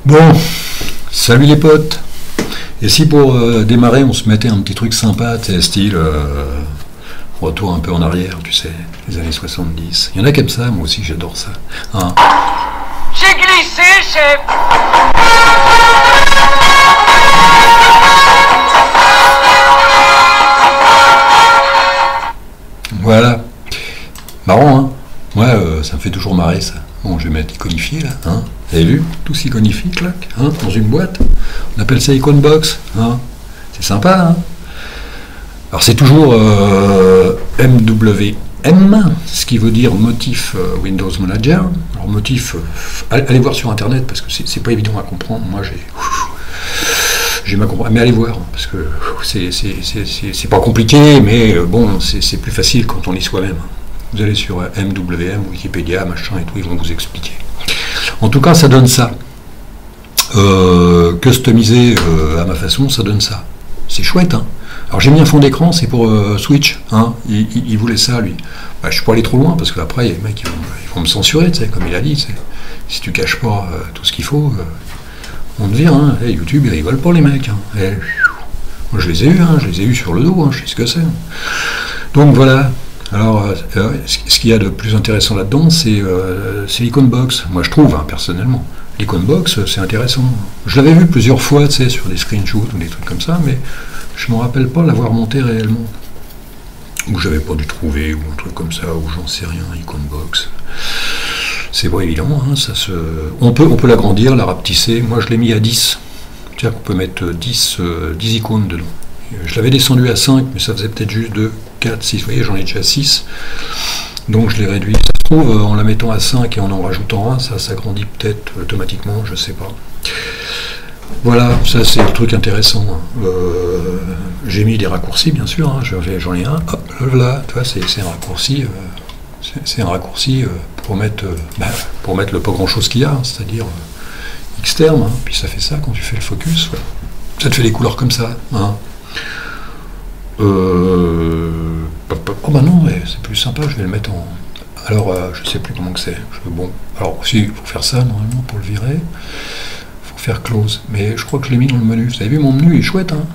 Bon, salut les potes. Et si pour démarrer, on se mettait un petit truc sympa, tu sais, style retour un peu en arrière, tu sais, les années 70. Il y en a comme ça, moi aussi j'adore ça. Hein. J'ai glissé, chef. Voilà. Marrant, hein. Ouais, ça me fait toujours marrer ça. Bon, je vais mettre iconifié là, hein. Vous avez vu? Tout s'iconifie, clac, hein, dans une boîte. On appelle ça Iconbox, hein. C'est sympa, hein. Alors c'est toujours MWM, ce qui veut dire motif Windows Manager. Alors motif, allez voir sur internet parce que c'est pas évident à comprendre. Moi j'ai ma compréhension, mais allez voir parce que c'est pas compliqué, mais bon, c'est plus facile quand on lit soi-même. Vous allez sur MWM, Wikipédia, machin et tout, ils vont vous expliquer. En tout cas, ça donne ça. Customisé à ma façon, ça donne ça. C'est chouette, hein. Alors j'ai mis un fond d'écran, c'est pour Switch, hein. Il voulait ça, lui. Bah, je suis pas allé trop loin, parce qu'après, les mecs, ils vont me censurer, tu sais, comme il a dit. Si tu caches pas tout ce qu'il faut, on te vire, hein. Et YouTube, ils rigolent pas, les mecs. Hein. Moi, je les ai eus, hein. Je les ai eus sur le dos, hein. Je sais ce que c'est. Donc voilà. Alors, ce qu'il y a de plus intéressant là-dedans, c'est l'Iconbox. Moi, je trouve, hein, personnellement. L'Iconbox, c'est intéressant. Je l'avais vu plusieurs fois, tu sais, sur des screenshots ou des trucs comme ça, mais je ne me rappelle pas l'avoir monté réellement. Ou j'avais pas dû trouver, ou un truc comme ça, ou j'en sais rien, Iconbox. C'est pas évident, hein, on peut l'agrandir, la rapetisser. Moi, je l'ai mis à 10. C'est-à-dire qu'on peut mettre 10 icônes dedans. Je l'avais descendu à 5, mais ça faisait peut-être juste 2, 4, 6. Vous voyez, j'en ai déjà 6. Donc je l'ai réduit. Ça se trouve, en la mettant à 5 et en rajoutant 1, ça s'agrandit peut-être automatiquement, je sais pas. Voilà, ça c'est le truc intéressant. J'ai mis des raccourcis, bien sûr. Hein. J'en ai un. Hop, là, tu vois, c'est un raccourci. C'est un raccourci pour mettre le pas grand-chose qu'il y a, hein, c'est-à-dire externe. Hein. Puis ça fait ça quand tu fais le focus. Ouais. Ça te fait des couleurs comme ça. Hein. Oh bah non, ouais, c'est plus sympa, je vais le mettre en... Alors, je sais plus comment que c'est. Bon, alors, si, il faut faire ça, normalement, pour le virer. Il faut faire close. Mais je crois que je l'ai mis dans le menu. Vous avez vu, mon menu, il est chouette, hein.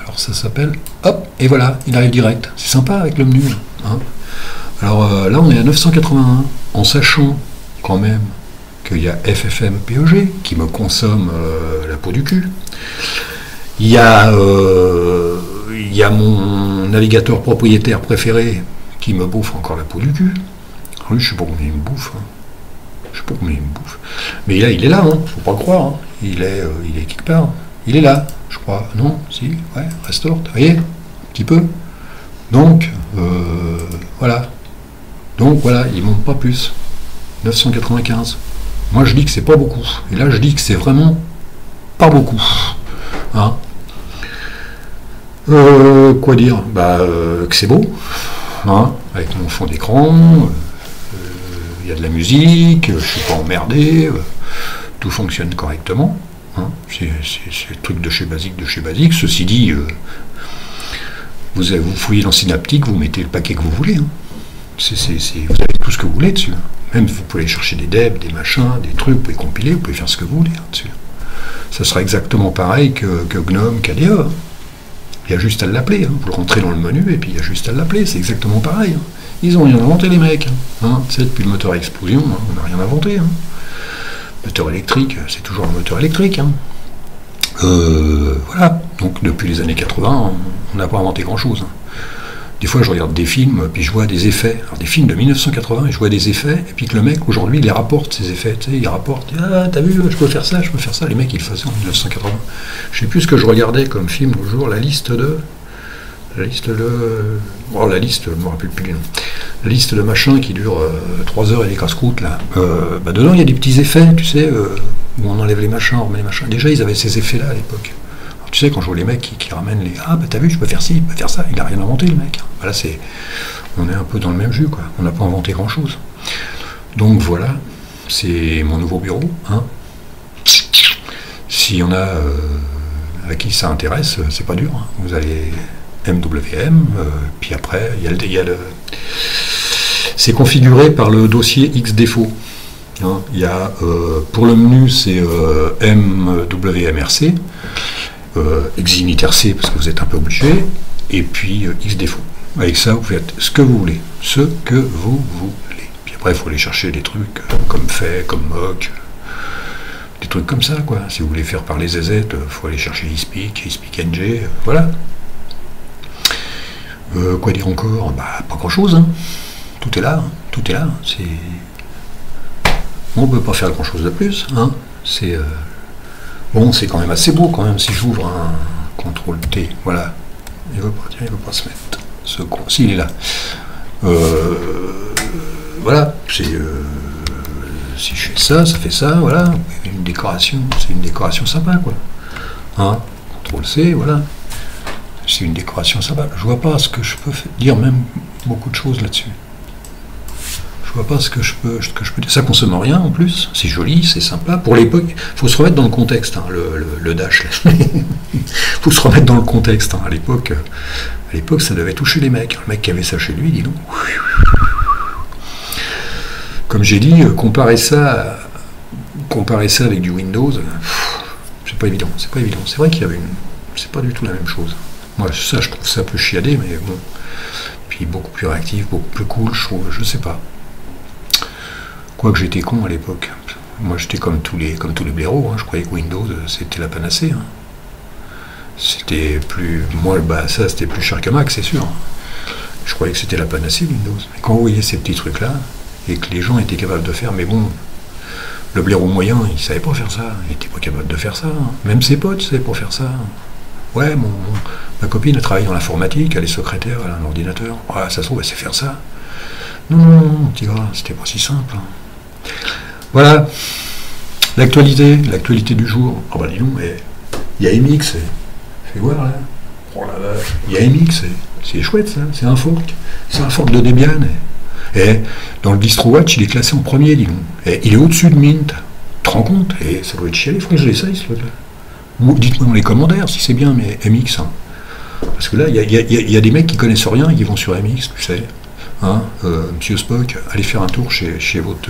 Alors, ça s'appelle... Hop, et voilà, il arrive direct. C'est sympa avec le menu, hein. Alors, là, on est à 981, en sachant, quand même, qu'il y a FFmpeg, qui me consomme la peau du cul. Il y a mon navigateur propriétaire préféré qui me bouffe encore la peau du cul. Lui, je sais pas combien il me bouffe. Hein. Je sais pas combien il me bouffe. Mais là, il est là, hein. Faut pas le croire. Hein. Il est quelque part. Il est là, je crois. Non, si, ouais, restore. Vous voyez, un petit peu. Donc, voilà. Donc voilà, il monte pas plus. 995. Moi, je dis que c'est pas beaucoup. Et là, je dis que c'est vraiment pas beaucoup. Hein. Quoi dire? Que c'est beau, hein, avec mon fond d'écran, il y a de la musique, je suis pas emmerdé, tout fonctionne correctement, hein, c'est le truc de chez Basique, Ceci dit, vous fouillez dans Synaptic, vous mettez le paquet que vous voulez, hein. Vous avez tout ce que vous voulez dessus, même vous pouvez aller chercher des devs, des machins, des trucs, vous pouvez compiler, vous pouvez faire ce que vous voulez, hein, dessus. Ça sera exactement pareil que GNOME, KDE. Il y a juste à l'appeler, hein. Vous le rentrez dans le menu et puis il y a juste à l'appeler, c'est exactement pareil. Hein. Ils ont rien inventé, les mecs. Hein. Tu sais, depuis le moteur à explosion, hein, on n'a rien inventé. Hein. Moteur électrique, c'est toujours un moteur électrique. Hein. Voilà, donc depuis les années 80, on n'a pas inventé grand-chose. Hein. Des fois, je regarde des films, puis je vois des effets. Alors, des films de 1980, et je vois des effets, et puis que le mec, aujourd'hui, il les rapporte, ces effets. Tu sais, il rapporte, ah, t'as vu, je peux faire ça. Les mecs, ils le faisaient en 1980. Je sais plus ce que je regardais comme film l'autre jour, la liste, je me rappelle plus le nom. La liste de machins qui dure 3 heures et des casse-croûtes, là. Dedans, il y a des petits effets, tu sais, où on enlève les machins, on remet les machins. Déjà, ils avaient ces effets-là à l'époque. Tu sais, quand je vois les mecs qui ramènent les... Ah, t'as vu, je peux faire ci, je peux faire ça. Il n'a rien inventé, le mec. Voilà, on est un peu dans le même jus, quoi. On n'a pas inventé grand-chose. Donc, voilà. C'est mon nouveau bureau, hein. S'il y en a à qui ça intéresse, c'est pas dur. Hein. Vous allez MWM, puis après, il y a le... C'est configuré par le dossier Xdéfaut. Hein. Il y a, pour le menu, c'est MWMRC, Xiniter-C, parce que vous êtes un peu obligé, et puis Xdefault. Avec ça, vous faites ce que vous voulez. Ce que vous voulez. Puis après, il faut aller chercher des trucs comme fait, comme mock, des trucs comme ça, quoi. Si vous voulez faire parler ZZ, il faut aller chercher eSpeak, eSpeakNG, voilà. Quoi dire encore? Bah, pas grand-chose, hein. Tout est là, hein. Tout est là. C'est... On ne peut pas faire grand-chose de plus, hein. C'est... Bon, c'est quand même assez beau, quand même, si j'ouvre un CTRL-T, voilà. Il ne veut pas, tiens, il ne veut pas se mettre. Ce con, si, il est là. Voilà, c'est... si je fais ça, ça fait ça, voilà. Une décoration, c'est une décoration sympa, quoi. Hein, CTRL-C, voilà. C'est une décoration sympa. Je vois pas ce que je peux dire, même beaucoup de choses là-dessus. Je vois pas ce que je peux dire. Ça consomme rien en plus. C'est joli, c'est sympa. Pour l'époque, il faut se remettre dans le contexte, hein, le dash. Il faut se remettre dans le contexte. Hein. À l'époque, ça devait toucher les mecs. Le mec qui avait ça chez lui, dis donc. Comme j'ai dit, comparer ça avec du Windows, c'est pas évident. C'est pas évident. C'est vrai qu'il y avait c'est pas du tout la même chose. Moi, ça, je trouve ça un peu chiadé, mais bon. Puis beaucoup plus réactif, beaucoup plus cool, je trouve. Je sais pas. Quoique j'étais con à l'époque. Moi, j'étais comme tous les blaireaux. Hein. Je croyais que Windows, c'était la panacée. Hein. C'était plus... Moi, bah, ça, c'était plus cher que Mac, c'est sûr. Je croyais que c'était la panacée, Windows. Mais quand vous voyez ces petits trucs-là, et que les gens étaient capables de faire, mais bon, le blaireau moyen, il savait pas faire ça. Il était pas capable de faire ça. Hein. Même ses potes, ils savaient pas faire ça. Ouais, ma copine, elle travaille dans l'informatique, elle est secrétaire, elle a un ordinateur. Ouais, ça se trouve, elle sait faire ça. Non, petit gars, c'était pas si simple. Hein. Voilà, l'actualité du jour. Oh bah dis donc, il y a MX, fais voir là. Oh la vache, il y a MX, c'est chouette ça, c'est un fork de Debian. Et dans le DistroWatch, il est classé en premier, dis donc. Et il est au-dessus de Mint. Tu te rends compte? Et ça doit être chialé, il faudrait que je l'essaye ce truc-là. Dites-moi dans les commentaires si c'est bien, mais MX. Hein. Parce que là, il y a des mecs qui connaissent rien et qui vont sur MX, tu sais. Hein, Monsieur Spock, allez faire un tour chez votre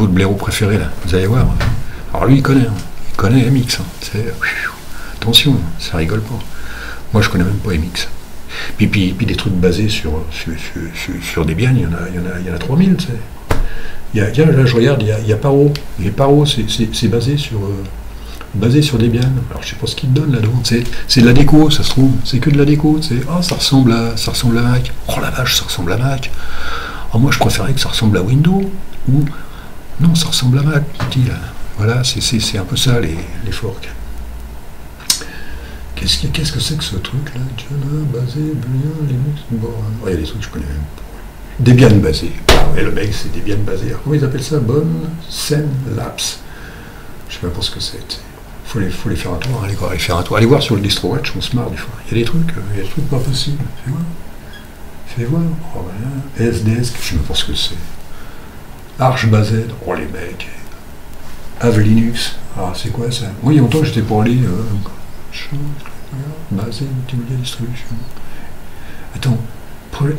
blaireau préféré, là. Vous allez voir. Alors lui, il connaît MX. Hein. Attention, ça rigole pas. Moi, je connais même pas MX. Puis des trucs basés sur Debian, il y en a 3000, tu sais. Là, je regarde, il y a Paro. Et Paro, c'est basé sur Debian. Alors je sais pas ce qu'il te donne là-dedans. C'est de la déco, ça se trouve. C'est que de la déco. Ah, ça ressemble à Mac. Oh la vache, ça ressemble à Mac. Oh, moi je préférais que ça ressemble à Windows. Ou non, ça ressemble à Mac. Petit, là. Voilà, c'est un peu ça les forks. Qu'est-ce que c'est que ce truc là? Basé, Debian, Linux. Bon, il y a des trucs que je connais même pas. Debian basé. Et le mec c'est Debian basé. Alors, comment ils appellent ça? Bonne Scène Labs. Je sais même pas ce que c'est. Faut les faire un tour, allez faire un tour. Allez voir sur le DistroWatch, on se marre des fois. Il y a des trucs pas possibles. Fais voir. Oh, voilà. SDS, je sais même pas ce que c'est. Archbased, oh les mecs. Ave Linux, ah c'est quoi ça? Moi il y a longtemps que j'étais pour aller basé, multimédia distribution. Attends,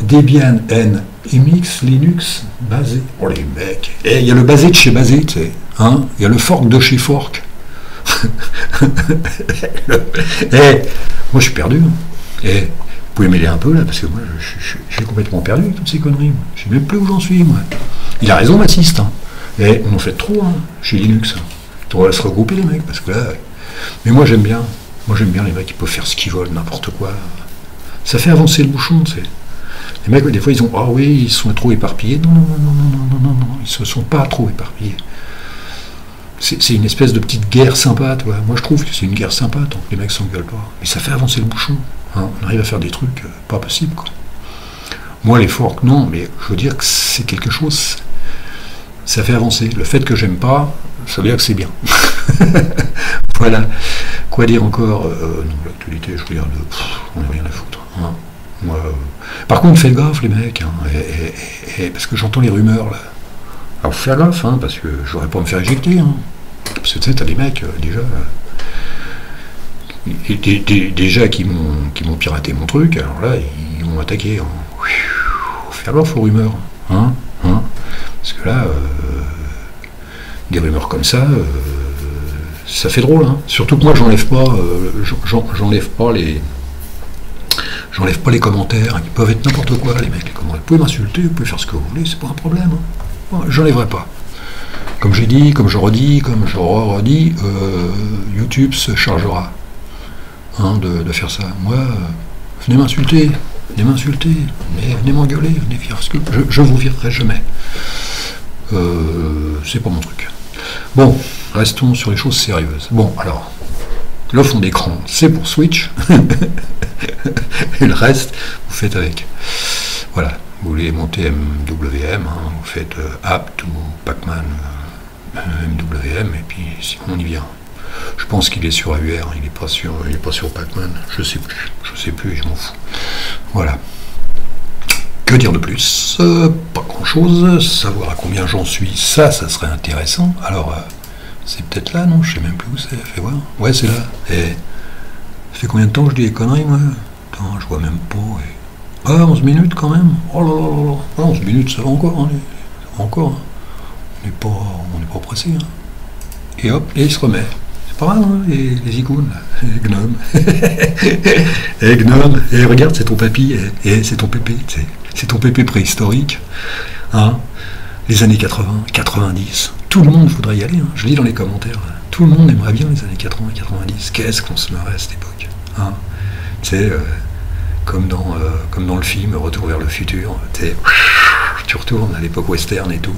Debian N, MX, Linux, basé. Oh les mecs. Et il y a le basé de chez basé, tu sais. Hein, il y a le fork de chez fork. Moi je suis perdu. Et vous pouvez m'aider un peu là, parce que moi je suis complètement perdu avec toutes ces conneries. Moi. Je sais même plus où j'en suis, moi. Il a raison, Massiste. Hein. Et on en fait trop hein, chez Linux. On va se regrouper les mecs, parce que là. Mais moi j'aime bien. Moi j'aime bien les mecs qui peuvent faire ce qu'ils veulent, n'importe quoi. Ça fait avancer le bouchon, tu sais. Les mecs, des fois, ils ont ah oui, ils sont trop éparpillés. Non, ils se sont pas trop éparpillés. C'est une espèce de petite guerre sympa, tu vois. Moi, je trouve que c'est une guerre sympa tant que les mecs s'engueulent pas. Mais ça fait avancer le bouchon. Hein. On arrive à faire des trucs pas possibles, quoi. Moi, les forks, non, mais je veux dire que c'est quelque chose. Ça fait avancer. Le fait que j'aime pas, ça veut dire que c'est bien. Voilà. Quoi dire encore non, l'actualité, je regarde, on n'a rien à foutre. Hein. Moi, par contre, faites gaffe, les mecs, hein, parce que j'entends les rumeurs, là. Alors, faut faire gaffe, hein, parce que j'aurais pas à me faire éjecter. Hein. Parce que tu sais, t'as des mecs, déjà qui m'ont piraté mon truc, alors là, ils m'ont attaqué. Hein. Faut faire gaffe aux rumeurs. Hein. Parce que là, des rumeurs comme ça, ça fait drôle. Hein. Surtout que moi, j'enlève pas les commentaires. Ils peuvent être n'importe quoi, les mecs. Les commentaires. Vous pouvez m'insulter, vous pouvez faire ce que vous voulez, c'est pas un problème. Hein. J'enlèverai pas. Comme j'ai dit, comme je redis, YouTube se chargera de faire ça. Moi, venez m'insulter, mais venez m'engueuler, venez faire ce que je vous virerai jamais. C'est pas mon truc. Bon, restons sur les choses sérieuses. Bon, alors, le fond d'écran, c'est pour Switch, et le reste, vous faites avec. Voilà, vous voulez monter MWM, vous faites Apt ou Pac-Man MWM, et puis si on y vient. Je pense qu'il est sur AUR, il est pas sur Pac-Man, je sais plus, je m'en fous. Voilà. Que dire de plus? Pas grand-chose. Savoir à combien j'en suis, ça serait intéressant. Alors, c'est peut-être là, non? Je sais même plus où c'est. Fais voir. Ouais, c'est là. Et ça fait combien de temps que je dis des conneries, moi? Attends, je vois même pas. Ah, 11 minutes quand même. Oh là là là là. Ah, 11 minutes, ça va encore. Hein. Ça va encore. Hein. On n'est pas pressé. Hein. Et hop, et il se remet. C'est pas mal, hein, les icônes, les gnomes. Et gnome. Et regarde, c'est ton papy. Et c'est ton pépé. C'est ton pépé préhistorique. Hein. Les années 80, 90. Tout le monde voudrait y aller. Hein. Je lis dans les commentaires. Là. Tout le monde aimerait bien les années 80, 90. Qu'est-ce qu'on se marrait à cette époque. Hein. Tu sais, comme dans le film Retour vers le futur. Tu retournes à l'époque western et tout.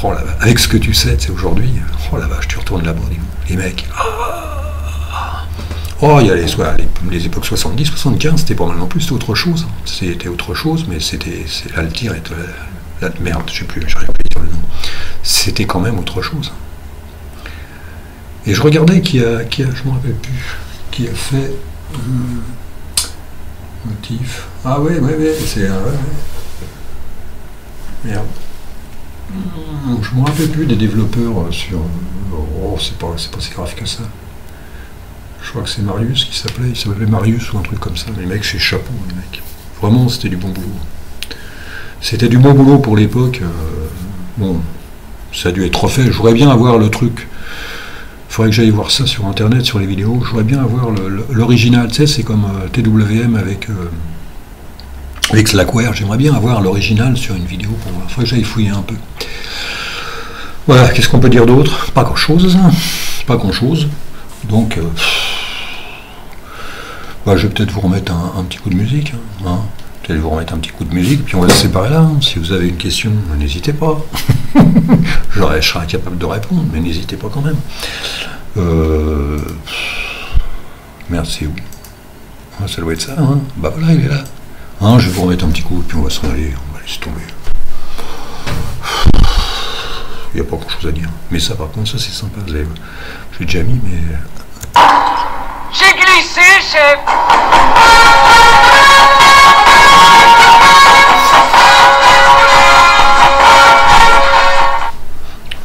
Oh là, avec ce que tu sais, c'est aujourd'hui. Oh la vache, tu retournes là-bas, les mecs. Oh, il y a les époques 70, 75, c'était pas mal non plus, c'était autre chose. C'était autre chose, mais l'Altir et la merde, je sais plus, j'arrive pas à dire le nom. C'était quand même autre chose. Et je regardais je me rappelle plus, qui a fait motif. Ah ouais, c'est merde. Je me rappelle plus des développeurs sur. Oh, c'est pas si grave que ça. Je crois que c'est Marius il s'appelait Marius ou un truc comme ça. Les mecs, c'est chapeau, les mecs. Vraiment, c'était du bon boulot. C'était du bon boulot pour l'époque. Bon, ça a dû être refait. Je voudrais bien avoir le truc. Il faudrait que j'aille voir ça sur internet, sur les vidéos. Je voudrais bien avoir l'original. Tu sais, c'est comme TWM avec Slackware. J'aimerais bien avoir l'original sur une vidéo pour voir. Il faudrait que j'aille fouiller un peu. Voilà, qu'est-ce qu'on peut dire d'autre? Pas grand-chose. Pas grand-chose. Donc, je vais peut-être vous remettre un petit coup de musique. Hein. Peut-être vous remettre un petit coup de musique, puis on va se séparer là. Hein. Si vous avez une question, n'hésitez pas. Je serai incapable de répondre, mais n'hésitez pas quand même. Merde, c'est où? Ça doit être ça. Hein. Bah voilà, il est là. Hein, je vais vous remettre un petit coup, puis on va s'en aller. On va laisser tomber. Il n'y a pas grand-chose à dire. Mais ça, par contre, ça c'est sympa. J'ai déjà mis, mais... J'ai glissé, chef.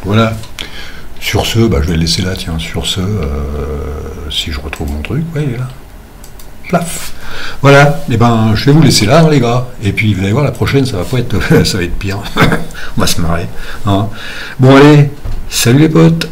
Voilà. Sur ce, je vais le laisser là, tiens. Sur ce, si je retrouve mon truc, ouais, il est là. Plaf. Voilà. Et je vais vous laisser là, hein, les gars. Et puis, vous allez voir, la prochaine, ça va pas être, ça va être pire. On va se marrer. Hein. Bon, allez. Salut les potes.